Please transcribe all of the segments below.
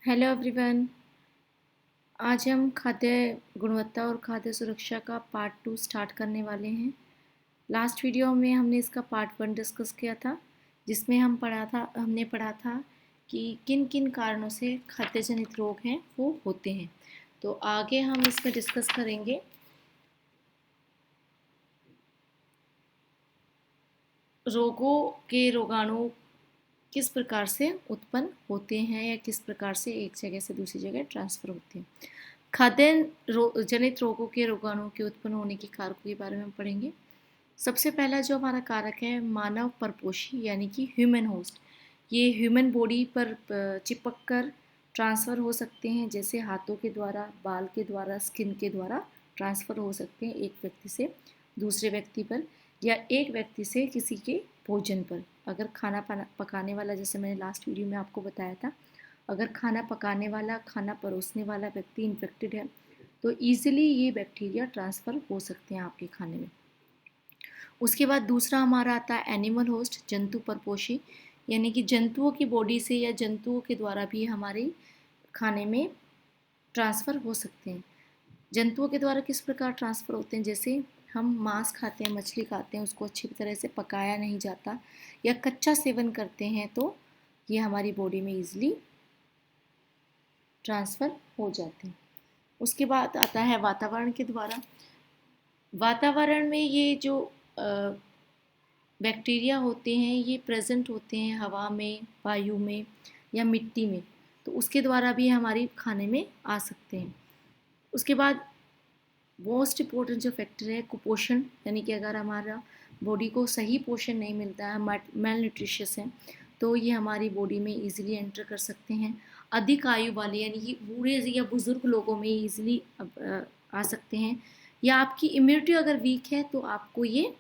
Hello everyone. आज हम खाद्य गुणवत्ता और खाद्य सुरक्षा का पार्ट 2 स्टार्ट करने वाले हैं। लास्ट वीडियो में हमने इसका पार्ट 1 डिस्कस किया था, जिसमें हमने पढ़ा था कि किन किन कारणों से खाद्य जनित रोग हैं वो होते हैं। तो आगे हम इसमें डिस्कस करेंगे रोगों के रोगाणु किस प्रकार से उत्पन्न होते हैं या किस प्रकार से एक जगह से दूसरी जगह ट्रांसफ़र होते हैं। जनित रोगों के रोगाणुओं के उत्पन्न होने के कारकों के बारे में हम पढ़ेंगे। सबसे पहला जो हमारा कारक है मानव परपोषी यानी कि ह्यूमन होस्ट। ये ह्यूमन बॉडी पर चिपक कर ट्रांसफ़र हो सकते हैं, जैसे हाथों के द्वारा, बाल के द्वारा, स्किन के द्वारा ट्रांसफ़र हो सकते हैं एक व्यक्ति से दूसरे व्यक्ति पर, या एक व्यक्ति से किसी के भोजन पर। अगर खाना पकाने वाला, जैसे मैंने लास्ट वीडियो में आपको बताया था, अगर खाना पकाने वाला, खाना परोसने वाला व्यक्ति इन्फेक्टेड है तो ईजिली ये बैक्टीरिया ट्रांसफ़र हो सकते हैं आपके खाने में। उसके बाद दूसरा हमारा आता है एनिमल होस्ट, जंतु परपोषी, यानी कि जंतुओं की बॉडी से या जंतुओं के द्वारा भी हमारे खाने में ट्रांसफ़र हो सकते हैं। जंतुओं के द्वारा किस प्रकार ट्रांसफ़र होते हैं, जैसे हम मांस खाते हैं, मछली खाते हैं, उसको अच्छी तरह से पकाया नहीं जाता या कच्चा सेवन करते हैं तो ये हमारी बॉडी में ईजिली ट्रांसफ़र हो जाते हैं। उसके बाद आता है वातावरण के द्वारा। वातावरण में ये जो बैक्टीरिया होते हैं ये प्रेजेंट होते हैं हवा में, वायु में या मिट्टी में, तो उसके द्वारा भी हमारी खाने में आ सकते हैं। उसके बाद मोस्ट इम्पोर्टेंट जो फैक्टर है कुपोषण, यानी कि अगर हमारा बॉडी को सही पोषण नहीं मिलता है, मेल न्यूट्रिशियस है, तो ये हमारी बॉडी में इजीली एंटर कर सकते हैं। अधिक आयु वाले यानी कि बूढ़े या बुज़ुर्ग लोगों में इजीली आ सकते हैं, या आपकी इम्यूनिटी अगर वीक है तो आपको ये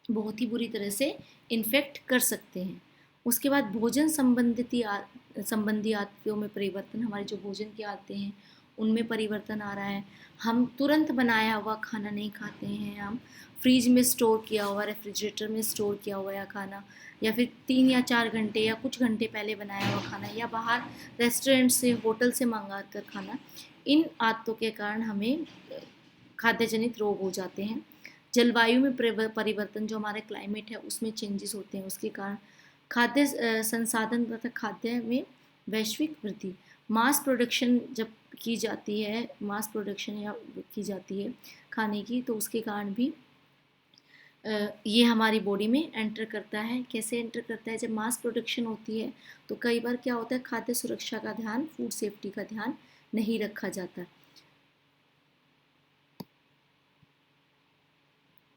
बहुत ही बुरी तरह से इन्फेक्ट कर सकते हैं। उसके बाद भोजन संबंधी आदतों में परिवर्तन, हमारे जो भोजन की आदतें हैं उनमें परिवर्तन आ रहा है। हम तुरंत बनाया हुआ खाना नहीं खाते हैं, हम फ्रिज में स्टोर किया हुआ, रेफ्रिजरेटर में स्टोर किया हुआ या खाना, या फिर 3 या 4 घंटे या कुछ घंटे पहले बनाया हुआ खाना, या बाहर रेस्टोरेंट से, होटल से मंगा कर खाना, इन आदतों के कारण हमें खाद्य जनित रोग हो जाते हैं। जलवायु में परिवर्तन, जो हमारा क्लाइमेट है उसमें चेंजेस होते हैं, उसके कारण खाद्य संसाधन तथा खाद्य में वैश्विक वृद्धि, मास प्रोडक्शन जब की जाती है, मास प्रोडक्शन या की जाती है खाने की, तो उसके कारण भी ये हमारी बॉडी में एंटर करता है। कैसे एंटर करता है, जब मास प्रोडक्शन होती है तो कई बार क्या होता है, खाद्य सुरक्षा का ध्यान, फूड सेफ्टी का ध्यान नहीं रखा जाता।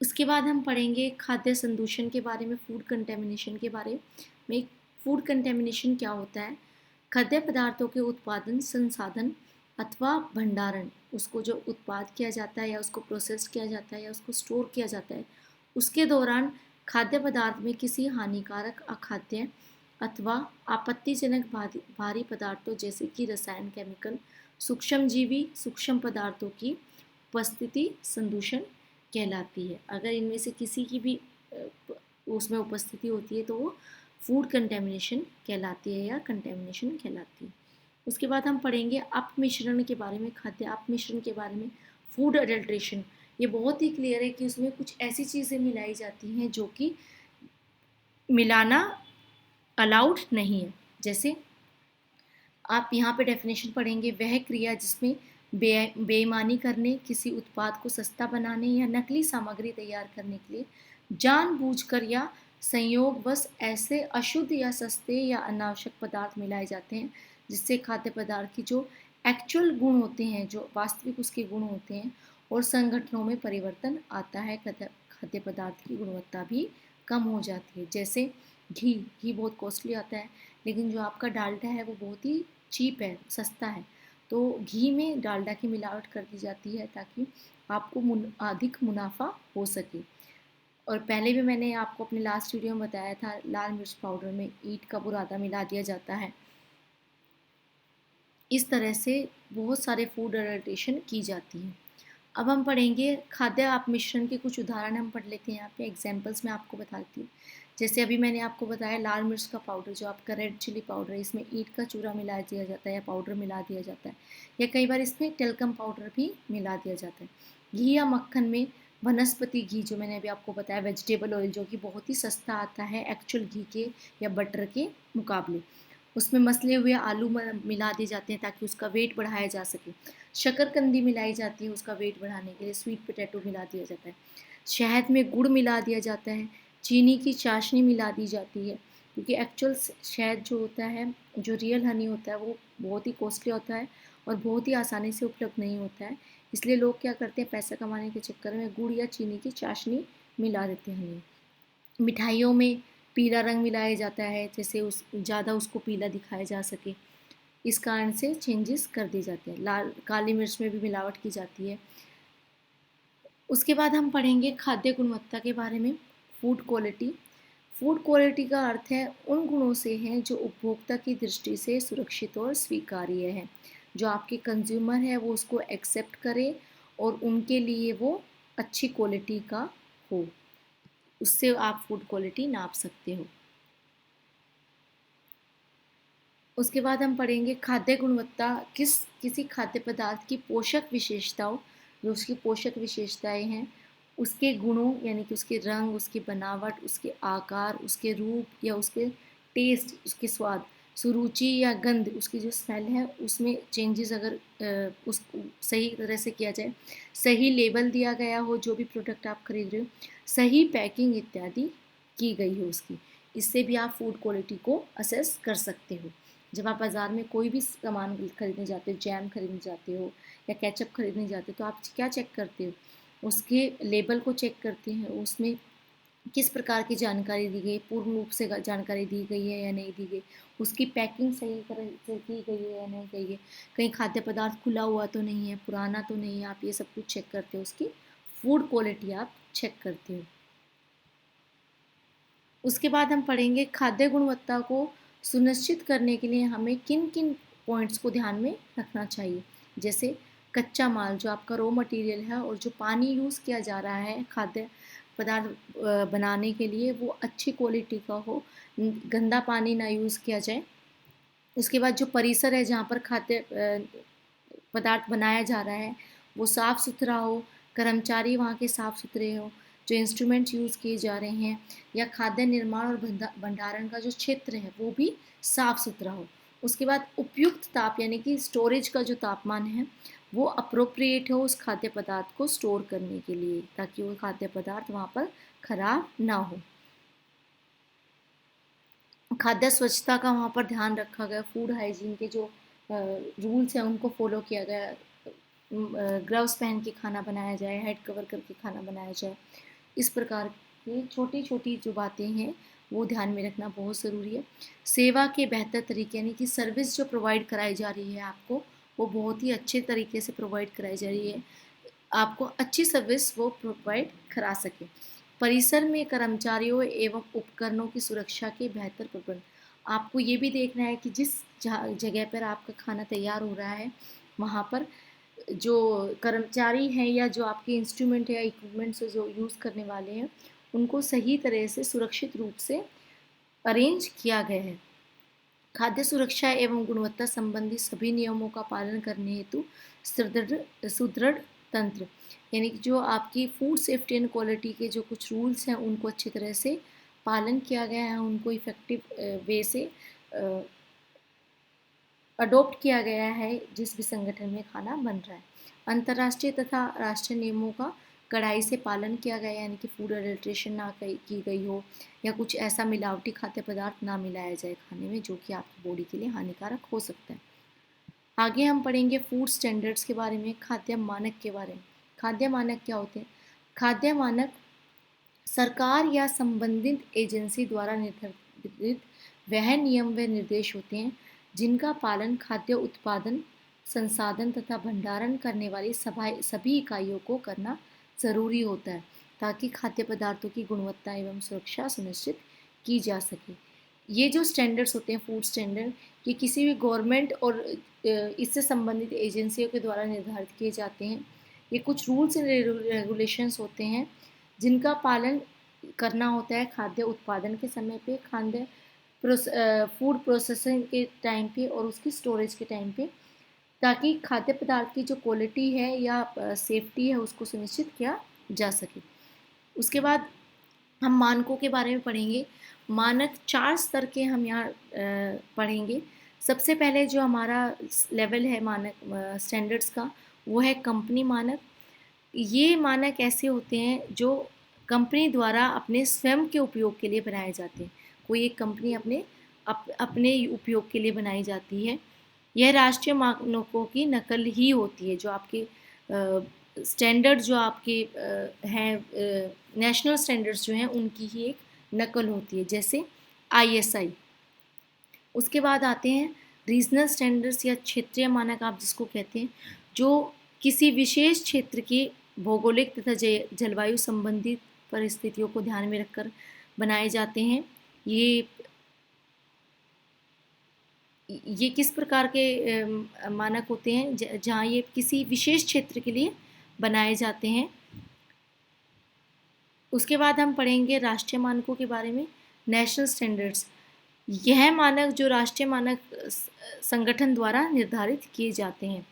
उसके बाद हम पढ़ेंगे खाद्य संदूषण के बारे में, फूड कंटेमिनेशन के बारे में। फूड कंटेमिनेशन क्या होता है, खाद्य पदार्थों के उत्पादन, संसाधन अथवा भंडारण, उसको जो उत्पाद किया जाता है या उसको प्रोसेस किया जाता है या उसको स्टोर किया जाता है, उसके दौरान खाद्य पदार्थ में किसी हानिकारक, अखाद्य अथवा आपत्तिजनक भारी पदार्थों जैसे कि रसायन, केमिकल, सूक्ष्मजीवी, सूक्ष्म पदार्थों की उपस्थिति संदूषण कहलाती है। अगर इनमें से किसी की भी उसमें उपस्थिति होती है तो वो फूड कंटेमिनेशन कहलाती है या कंटेमिनेशन कहलाती है। उसके बाद हम पढ़ेंगे अपमिश्रण के बारे में, खाद्य अपमिश्रण के बारे में, फूड अडल्ट्रेशन। ये बहुत ही क्लियर है कि उसमें कुछ ऐसी चीज़ें मिलाई जाती हैं जो कि मिलाना अलाउड नहीं है। जैसे आप यहाँ पे डेफिनेशन पढ़ेंगे, वह क्रिया जिसमें बेईमानी करने, किसी उत्पाद को सस्ता बनाने या नकली सामग्री तैयार करने के लिए जानबूझकर या संयोगवश ऐसे अशुद्ध या सस्ते या अनावश्यक पदार्थ मिलाए जाते हैं जिससे खाद्य पदार्थ की जो एक्चुअल गुण होते हैं, जो वास्तविक उसके गुण होते हैं, और संगठनों में परिवर्तन आता है, खाद्य पदार्थ की गुणवत्ता भी कम हो जाती है। जैसे घी, घी बहुत कॉस्टली आता है, लेकिन जो आपका डाल्डा है वो बहुत ही चीप है, सस्ता है, तो घी में डालडा की मिलावट कर दी जाती है ताकि आपको अधिक मुनाफा हो सके। और पहले भी मैंने आपको अपने लास्ट वीडियो में बताया था, लाल मिर्च पाउडर में ईंट का बुरादा मिला दिया जाता है। इस तरह से बहुत सारे फूड अडल्ट्रेशन की जाती है। अब हम पढ़ेंगे खाद्य आप मिश्रण के कुछ उदाहरण हम पढ़ लेते हैं। यहाँ पे एग्जांपल्स मैं आपको बताती हूँ। जैसे अभी मैंने आपको बताया लाल मिर्च का पाउडर, जो आपका रेड चिली पाउडर है, इसमें ईंट का चूरा मिला दिया जाता है या पाउडर मिला दिया जाता है, या कई बार इसमें टेल्कम पाउडर भी मिला दिया जाता है। घी या मक्खन में वनस्पति घी, जो मैंने अभी आपको बताया, वेजिटेबल ऑयल, जो कि बहुत ही सस्ता आता है एक्चुअल घी के या बटर के मुकाबले, उसमें मसले हुए आलू मिला दिए जाते हैं ताकि उसका वेट बढ़ाया जा सके। शकरकंदी मिलाई जाती है उसका वेट बढ़ाने के लिए, स्वीट पोटैटो मिला दिया जाता है। शहद में गुड़ मिला दिया जाता है, चीनी की चाशनी मिला दी जाती है, क्योंकि एक्चुअल शहद जो होता है, जो रियल हनी होता है, वो बहुत ही कॉस्टली होता है और बहुत ही आसानी से उपलब्ध नहीं होता है। इसलिए लोग क्या करते हैं, पैसा कमाने के चक्कर में गुड़ या चीनी की चाशनी मिला देते हैं हनी। मिठाइयों में पीला रंग मिलाया जाता है, जैसे उस ज़्यादा उसको पीला दिखाया जा सके, इस कारण से चेंजेस कर दिए जाते हैं। लाल काली मिर्च में भी मिलावट की जाती है। उसके बाद हम पढ़ेंगे खाद्य गुणवत्ता के बारे में, फूड क्वालिटी। फूड क्वालिटी का अर्थ है उन गुणों से है जो उपभोक्ता की दृष्टि से सुरक्षित और स्वीकार्य है, जो आपके कंज्यूमर है वो उसको एक्सेप्ट करे और उनके लिए वो अच्छी क्वालिटी का हो, उससे आप फूड क्वालिटी नाप सकते हो। उसके बाद हम पढ़ेंगे खाद्य गुणवत्ता किसी खाद्य पदार्थ की पोषक विशेषताओं, जो उसकी पोषक विशेषताएं हैं, उसके गुणों यानी कि उसके रंग, उसकी बनावट, उसके आकार, उसके रूप या उसके टेस्ट, उसके स्वाद, सुरुचि या गंध, उसकी जो स्मेल है उसमें चेंजेस अगर उस सही तरह से किया जाए, सही लेबल दिया गया हो जो भी प्रोडक्ट आप खरीद रहे हो, सही पैकिंग इत्यादि की गई हो उसकी, इससे भी आप फूड क्वालिटी को असेस कर सकते हो। जब आप बाज़ार में कोई भी सामान खरीदने जाते हो, जैम खरीदने जाते हो या केचप खरीदने जाते हो, तो आप क्या चेक करते हो, उसके लेबल को चेक करते हैं, उसमें किस प्रकार की जानकारी दी गई, पूर्ण रूप से जानकारी दी गई है या नहीं दी गई, उसकी पैकिंग सही तरह से की गई है या नहीं गई है, कहीं खाद्य पदार्थ खुला हुआ तो नहीं है, पुराना तो नहीं है, आप ये सब कुछ चेक करते हो, उसकी फूड क्वालिटी आप चेक करते हो। उसके बाद हम पढ़ेंगे खाद्य गुणवत्ता को सुनिश्चित करने के लिए हमें किन किन पॉइंट्स को ध्यान में रखना चाहिए। जैसे कच्चा माल, जो आपका रॉ मटेरियल है, और जो पानी यूज़ किया जा रहा है खाद्य पदार्थ बनाने के लिए, वो अच्छी क्वालिटी का हो, गंदा पानी ना यूज़ किया जाए। उसके बाद जो परिसर है जहाँ पर खाद्य पदार्थ बनाया जा रहा है वो साफ़ सुथरा हो, कर्मचारी वहाँ के साफ़ सुथरे हो, जो इंस्ट्रूमेंट्स यूज़ किए जा रहे हैं या खाद्य निर्माण और भंडारण का जो क्षेत्र है वो भी साफ़ सुथरा हो। उसके बाद उपयुक्त ताप यानी कि स्टोरेज का जो तापमान है वो अप्रोप्रिएट हो उस खाद्य पदार्थ को स्टोर करने के लिए, ताकि वो खाद्य पदार्थ वहाँ पर खराब ना हो। खाद्य स्वच्छता का वहाँ पर ध्यान रखा गया, फूड हाइजीन के जो रूल्स हैं उनको फॉलो किया गया, ग्लव्स पहन के खाना बनाया जाए, हेड कवर करके खाना बनाया जाए, इस प्रकार की छोटी छोटी जो बातें हैं वो ध्यान में रखना बहुत ज़रूरी है। सेवा के बेहतर तरीके यानी कि सर्विस जो प्रोवाइड कराई जा रही है आपको, वो बहुत ही अच्छे तरीके से प्रोवाइड कराई जा रही है, आपको अच्छी सर्विस वो प्रोवाइड करा सके। परिसर में कर्मचारियों एवं उपकरणों की सुरक्षा के बेहतर प्रबंध, आपको ये भी देखना है कि जिस जगह पर आपका खाना तैयार हो रहा है वहाँ पर जो कर्मचारी हैं या जो आपके इंस्ट्रूमेंट या इक्विपमेंट्स जो यूज़ करने वाले हैं उनको सही तरह से सुरक्षित रूप से अरेंज किया गया है। खाद्य सुरक्षा एवं गुणवत्ता संबंधी सभी नियमों का पालन करने हेतु सुदृढ़ तंत्र यानी कि जो आपकी फूड सेफ्टी एंड क्वालिटी के जो कुछ रूल्स हैं उनको अच्छी तरह से पालन किया गया है, उनको इफ़ेक्टिव वे से अडॉप्ट किया गया है जिस भी संगठन में खाना बन रहा है। अंतर्राष्ट्रीय तथा राष्ट्रीय नियमों का कड़ाई से पालन किया गया यानी कि फूड एडल्ट्रेशन ना की गई हो या कुछ ऐसा मिलावटी खाद्य पदार्थ ना मिलाया जाए खाने में जो कि आपकी बॉडी के लिए हानिकारक हो सकता है। आगे हम पढ़ेंगे फूड स्टैंडर्ड्स के बारे में, खाद्य मानक के बारे में। खाद्य मानक क्या होते हैं? खाद्य मानक सरकार या संबंधित एजेंसी द्वारा निर्धारित वह नियम व निर्देश होते हैं जिनका पालन खाद्य उत्पादन, संसाधन तथा भंडारण करने वाली सभी इकाइयों को करना जरूरी होता है ताकि खाद्य पदार्थों की गुणवत्ता एवं सुरक्षा सुनिश्चित की जा सके। ये जो स्टैंडर्ड्स होते हैं फूड स्टैंडर्ड, ये किसी भी गवर्नमेंट और इससे संबंधित एजेंसियों के द्वारा निर्धारित किए जाते हैं। ये कुछ रूल्स एंड रेगुलेशंस होते हैं जिनका पालन करना होता है खाद्य उत्पादन के समय पे, खाद्य फूड प्रोसेसिंग के टाइम पे और उसकी स्टोरेज के टाइम पे, ताकि खाद्य पदार्थ की जो क्वालिटी है या सेफ्टी है उसको सुनिश्चित किया जा सके। उसके बाद हम मानकों के बारे में पढ़ेंगे। मानक 4 स्तर के हम यहाँ पढ़ेंगे। सबसे पहले जो हमारा लेवल है मानक स्टैंडर्ड्स का, वो है कंपनी मानक। ये मानक ऐसे होते हैं जो कंपनी द्वारा अपने स्वयं के उपयोग के लिए बनाए जाते हैं। कोई एक कंपनी अपने उपयोग के लिए बनाई जाती है। यह राष्ट्रीय मानकों की नकल ही होती है। जो आपके स्टैंडर्ड जो आपके हैं नेशनल स्टैंडर्ड्स जो हैं उनकी ही एक नकल होती है, जैसे ISI। उसके बाद आते हैं रीजनल स्टैंडर्ड्स या क्षेत्रीय मानक आप जिसको कहते हैं, जो किसी विशेष क्षेत्र की भौगोलिक तथा जलवायु संबंधित परिस्थितियों को ध्यान में रखकर बनाए जाते हैं। ये किस प्रकार के मानक होते हैं जहाँ ये किसी विशेष क्षेत्र के लिए बनाए जाते हैं। उसके बाद हम पढ़ेंगे राष्ट्रीय मानकों के बारे में, नेशनल स्टैंडर्ड्स। यह मानक जो राष्ट्रीय मानक संगठन द्वारा निर्धारित किए जाते हैं,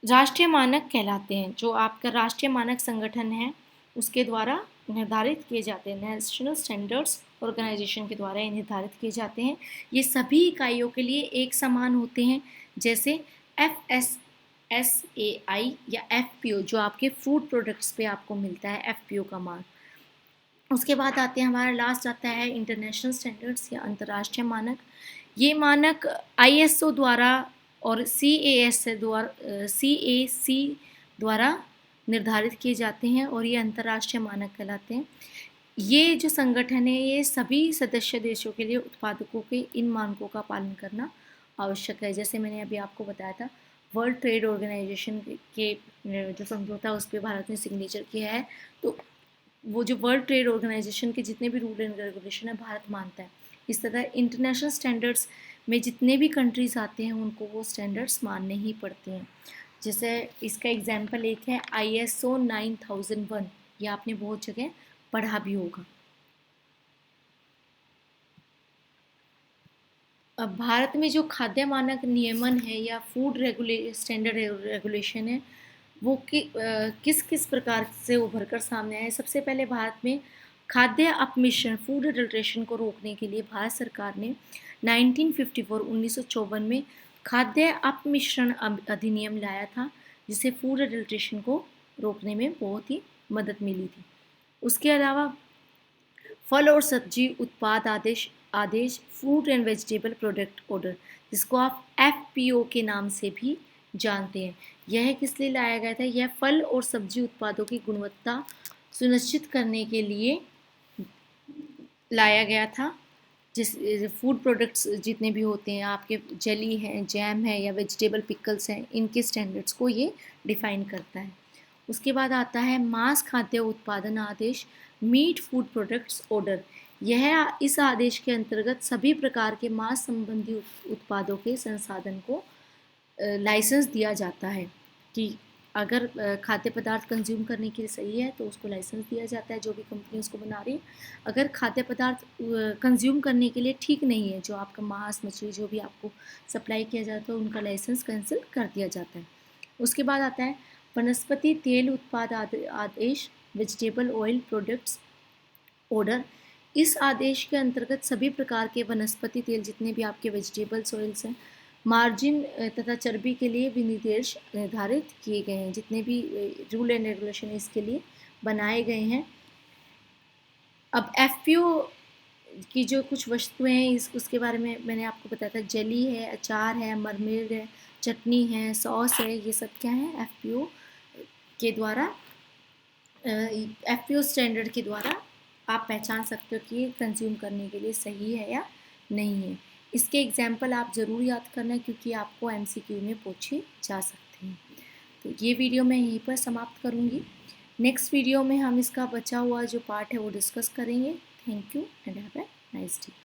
राष्ट्रीय मानक कहलाते हैं। जो आपका राष्ट्रीय मानक संगठन है उसके द्वारा निर्धारित किए जाते हैं। नेशनल स्टैंडर्ड्स ऑर्गेनाइजेशन के द्वारा ये निर्धारित किए जाते हैं। ये सभी इकाइयों के लिए एक समान होते हैं, जैसे FSSAI या FPO जो आपके फूड प्रोडक्ट्स पे आपको मिलता है, FPO का मार्क। उसके बाद आते हैं, हमारा लास्ट आता है इंटरनेशनल स्टैंडर्ड्स या अंतर्राष्ट्रीय मानक। ये मानक ISO द्वारा और CAC द्वारा निर्धारित किए जाते हैं और ये अंतर्राष्ट्रीय मानक कहलाते हैं। ये जो संगठन है ये सभी सदस्य देशों के लिए उत्पादकों के इन मानकों का पालन करना आवश्यक है। जैसे मैंने अभी आपको बताया था, वर्ल्ड ट्रेड ऑर्गेनाइजेशन के जो समझौता उस पर भारत ने सिग्नेचर किया है, तो वो जो वर्ल्ड ट्रेड ऑर्गेनाइजेशन के जितने भी रूल एंड रेगुलेशन है भारत मानता है। इस तरह इंटरनेशनल स्टैंडर्ड्स में जितने भी कंट्रीज़ आते हैं उनको वो स्टैंडर्ड्स मानने ही पड़ते हैं। जैसे इसका एग्जांपल एक है ISO 9001, ये आपने बहुत जगह पढ़ा भी होगा। अब भारत में जो खाद्य मानक नियमन है या फूड स्टैंडर्ड रेगुलेशन है वो किस किस प्रकार से उभर कर सामने आए। सबसे पहले भारत में खाद्य अपमिश्रण फूड अडल्ट्रेशन को रोकने के लिए भारत सरकार ने 1954 में खाद्य अपमिश्रण अधिनियम लाया था, जिससे फूड अडल्ट्रेशन को रोकने में बहुत ही मदद मिली थी। उसके अलावा फल और सब्जी उत्पाद आदेश fruit and vegetable product order, जिसको आप FPO के नाम से भी जानते हैं, यह किस लिए लाया गया था? यह फल और सब्जी उत्पादों की गुणवत्ता सुनिश्चित करने के लिए लाया गया था। जिस फूड प्रोडक्ट्स जितने भी होते हैं, आपके जेली हैं, जैम है या वेजिटेबल पिकल्स हैं, इनके स्टैंडर्ड्स को ये डिफाइन करता है। उसके बाद आता है मांस खाद्य उत्पादन आदेश, मीट फूड प्रोडक्ट्स ऑर्डर। यह इस आदेश के अंतर्गत सभी प्रकार के मांस संबंधी उत्पादों के संसाधन को लाइसेंस दिया जाता है कि अगर खाद्य पदार्थ कंज्यूम करने के लिए सही है तो उसको लाइसेंस दिया जाता है, जो भी कंपनी उसको बना रही है। अगर खाद्य पदार्थ कंज्यूम करने के लिए ठीक नहीं है, जो आपका मांस मछली जो भी आपको सप्लाई किया जाता है, उनका लाइसेंस कैंसिल कर दिया जाता है। उसके बाद आता है वनस्पति तेल उत्पाद आदेश, वेजिटेबल ऑयल प्रोडक्ट्स ऑर्डर। इस आदेश के अंतर्गत सभी प्रकार के वनस्पति तेल जितने भी आपके वेजिटेबल्स ऑयल्स हैं, मार्जिन तथा चर्बी के लिए विनिर्देश निर्धारित किए गए हैं। जितने भी रूल एंड रेगुलेशन इसके लिए बनाए गए हैं। अब FPO की जो कुछ वस्तुएं हैं उसके बारे में मैंने आपको बताया था, जेली है, अचार है, मरमेड है, चटनी है, सॉस है, ये सब क्या है? FPO के द्वारा FPO स्टैंडर्ड के द्वारा आप पहचान सकते हो कि ये कंज्यूम करने के लिए सही है या नहीं है। इसके एग्जाम्पल आप ज़रूर याद करना, क्योंकि आपको MCQ में पूछे जा सकते हैं। तो ये वीडियो मैं यहीं पर समाप्त करूँगी। नेक्स्ट वीडियो में हम इसका बचा हुआ जो पार्ट है वो डिस्कस करेंगे। Thank you and have a nice day.